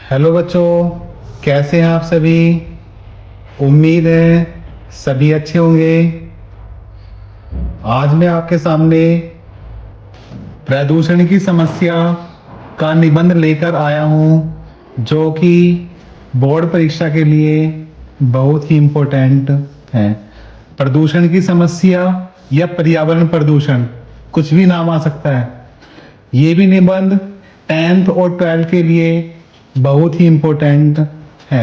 Hello बच्चों, कैसे हैं आप सभी। उम्मीद है सभी अच्छे होंगे। आज मैं आपके सामने प्रदूषण की समस्या का निबंध लेकर आया हूं, जो कि बोर्ड परीक्षा के लिए बहुत ही इम्पोर्टेंट है। प्रदूषण की समस्या या पर्यावरण प्रदूषण, कुछ भी नाम आ सकता है। ये भी निबंध 10th और 12th के लिए बहुत ही इम्पोर्टेंट है।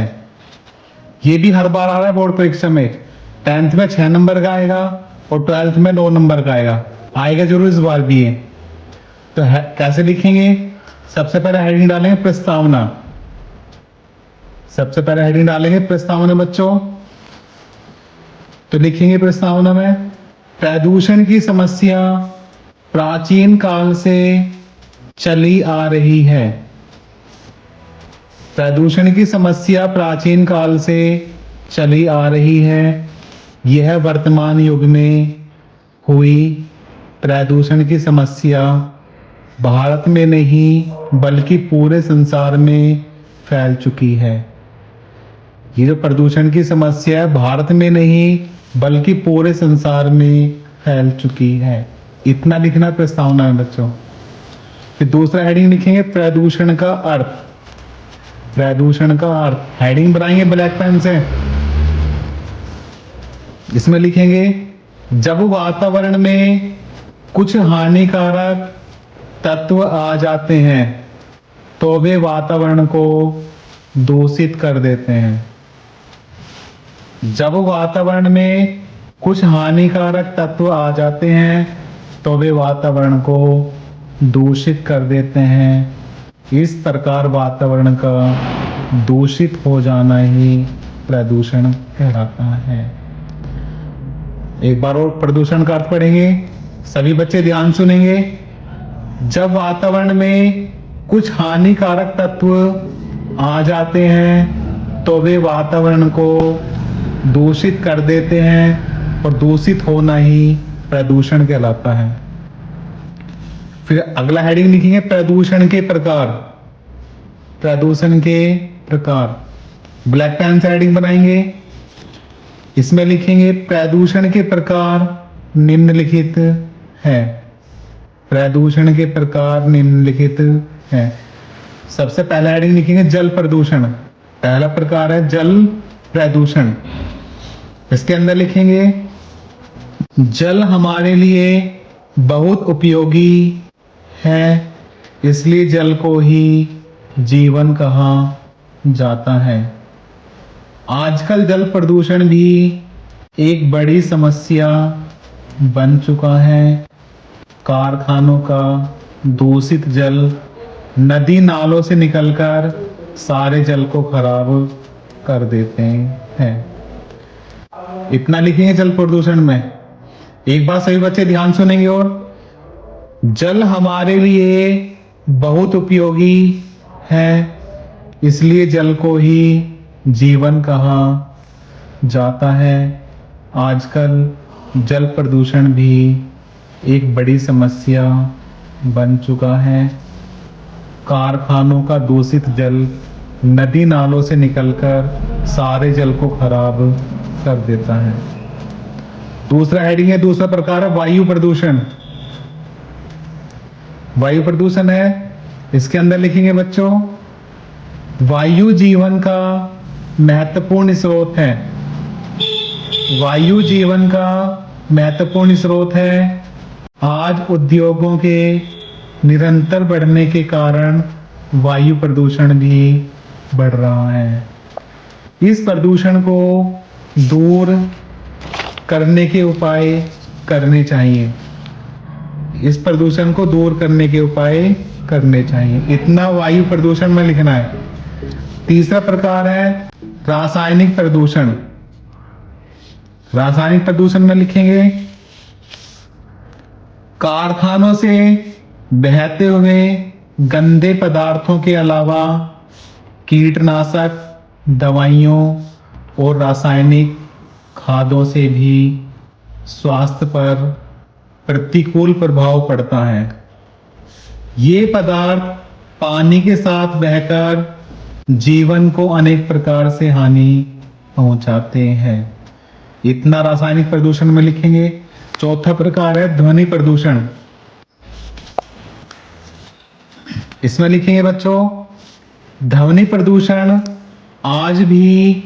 ये भी हर बार आ रहा है बोर्ड परीक्षा में। 10th में 6 नंबर का आएगा और 12th में 9 नंबर का आएगा जरूर इस बार भी है। तो कैसे लिखेंगे? सबसे पहले हेडिंग डालेंगे प्रस्तावना। सबसे पहले हेडिंग डालेंगे प्रस्तावना बच्चों। तो लिखेंगे प्रस्तावना में, प्रदूषण की समस्या प्राचीन काल से चली आ रही है। प्रदूषण की समस्या प्राचीन काल से चली आ रही है। यह वर्तमान युग में हुई प्रदूषण की समस्या भारत में नहीं बल्कि पूरे संसार में फैल चुकी है। ये जो प्रदूषण की समस्या है भारत में नहीं बल्कि पूरे संसार में फैल चुकी है। इतना लिखना प्रस्तावना है बच्चों। फिर दूसरा हेडिंग लिखेंगे प्रदूषण का अर्थ। प्रदूषण का अर्थ हेडिंग बनाएंगे ब्लैक पेन से। इसमें लिखेंगे, जब वातावरण में कुछ हानिकारक तत्व आ जाते हैं तो वे वातावरण को दूषित कर देते हैं। जब वातावरण में कुछ हानिकारक तत्व आ जाते हैं तो वे वातावरण को दूषित कर देते हैं। इस प्रकार वातावरण का दूषित हो जाना ही प्रदूषण कहलाता है। एक बार और प्रदूषण का अर्थ पढ़ेंगे, सभी बच्चे ध्यान सुनेंगे। जब वातावरण में कुछ हानिकारक तत्व आ जाते हैं तो वे वातावरण को दूषित कर देते हैं और दूषित होना ही प्रदूषण कहलाता है। फिर अगला हेडिंग लिखेंगे प्रदूषण के प्रकार। प्रदूषण के प्रकार ब्लैक पेन से हेडिंग बनाएंगे। इसमें लिखेंगे प्रदूषण के प्रकार निम्नलिखित है। प्रदूषण के प्रकार निम्नलिखित है। सबसे पहला हेडिंग लिखेंगे जल प्रदूषण। पहला प्रकार है जल प्रदूषण। इसके अंदर लिखेंगे, जल हमारे लिए बहुत उपयोगी है, इसलिए जल को ही जीवन कहा जाता है। आजकल जल प्रदूषण भी एक बड़ी समस्या बन चुका है। कारखानों का दूषित जल नदी नालों से निकलकर सारे जल को खराब कर देते हैं। इतना लिखेंगे जल प्रदूषण में। एक बार सभी बच्चे ध्यान सुनेंगे और, जल हमारे लिए बहुत उपयोगी है, इसलिए जल को ही जीवन कहा जाता है। आजकल जल प्रदूषण भी एक बड़ी समस्या बन चुका है। कारखानों का दूषित जल नदी नालों से निकलकर सारे जल को खराब कर देता है। दूसरा हेडिंग है, दूसरा प्रकार है वायु प्रदूषण। वायु प्रदूषण है, इसके अंदर लिखेंगे बच्चों, वायु जीवन का महत्वपूर्ण स्रोत है। वायु जीवन का महत्वपूर्ण स्रोत है। आज उद्योगों के निरंतर बढ़ने के कारण वायु प्रदूषण भी बढ़ रहा है। इस प्रदूषण को दूर करने के उपाय करने चाहिए। इस प्रदूषण को दूर करने के उपाय करने चाहिए। इतना वायु प्रदूषण में लिखना है। तीसरा प्रकार है रासायनिक प्रदूषण। रासायनिक प्रदूषण में लिखेंगे, कारखानों से बहते हुए गंदे पदार्थों के अलावा कीटनाशक दवाइयों और रासायनिक खादों से भी स्वास्थ्य पर प्रतिकूल प्रभाव पड़ता है। ये पदार्थ पानी के साथ बहकर जीवन को अनेक प्रकार से हानि पहुंचाते हैं। इतना रासायनिक प्रदूषण में लिखेंगे। चौथा प्रकार है ध्वनि प्रदूषण। इसमें लिखेंगे बच्चों, ध्वनि प्रदूषण आज भी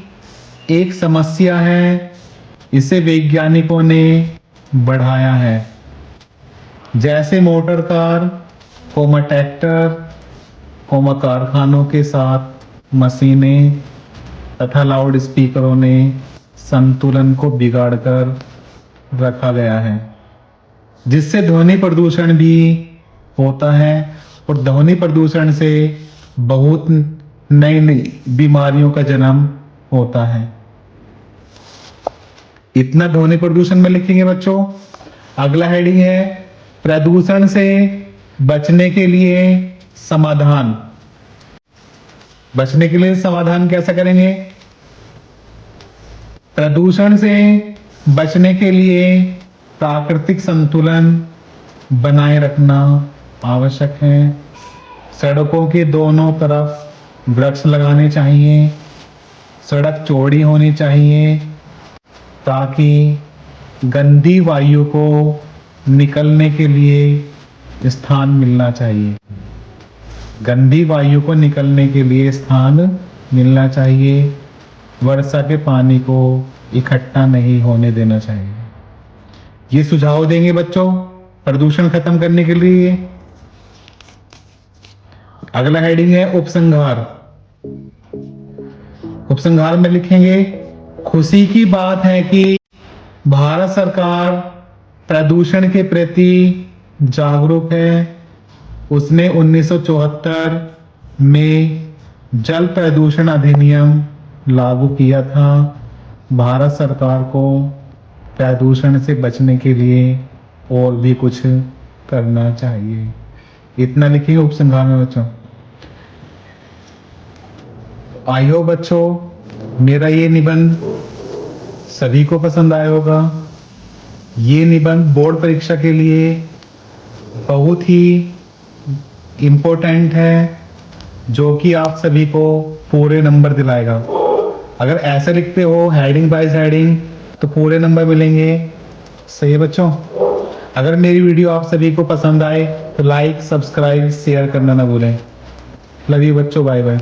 एक समस्या है। इसे वैज्ञानिकों ने बढ़ाया है। जैसे मोटर कार, ट्रैक्टर, कारखानों के साथ मशीनें तथा लाउड स्पीकरों ने संतुलन को बिगाड़कर रखा गया है, जिससे ध्वनि प्रदूषण भी होता है। और ध्वनि प्रदूषण से बहुत नई नई बीमारियों का जन्म होता है। इतना ध्वनि प्रदूषण में लिखेंगे बच्चों। अगला हेडिंग है प्रदूषण से बचने के लिए समाधान। बचने के लिए समाधान कैसे करेंगे? प्रदूषण से बचने के लिए प्राकृतिक संतुलन बनाए रखना आवश्यक है। सड़कों के दोनों तरफ वृक्ष लगाने चाहिए। सड़क चौड़ी होनी चाहिए ताकि गंदी वायु को निकलने के लिए स्थान मिलना चाहिए। गंदी वायु को निकलने के लिए स्थान मिलना चाहिए। वर्षा के पानी को इकट्ठा नहीं होने देना चाहिए। ये सुझाव देंगे बच्चों प्रदूषण खत्म करने के लिए। अगला हेडिंग है उपसंहार। उपसंहार में लिखेंगे, खुशी की बात है कि भारत सरकार प्रदूषण के प्रति जागरूक है। उसने 1974 में जल प्रदूषण अधिनियम लागू किया था। भारत सरकार को प्रदूषण से बचने के लिए और भी कुछ करना चाहिए। इतना लिखिए उपसंहार में बच्चों। आई होप बच्चों मेरा ये निबंध सभी को पसंद आया होगा। ये निबंध बोर्ड परीक्षा के लिए बहुत ही इम्पोर्टेंट है, जो कि आप सभी को पूरे नंबर दिलाएगा। अगर ऐसे लिखते हो हेडिंग बाय हेडिंग तो पूरे नंबर मिलेंगे। सही है बच्चों। अगर मेरी वीडियो आप सभी को पसंद आए तो लाइक, सब्सक्राइब, शेयर करना ना भूलें। लव यू बच्चों, बाय बाय।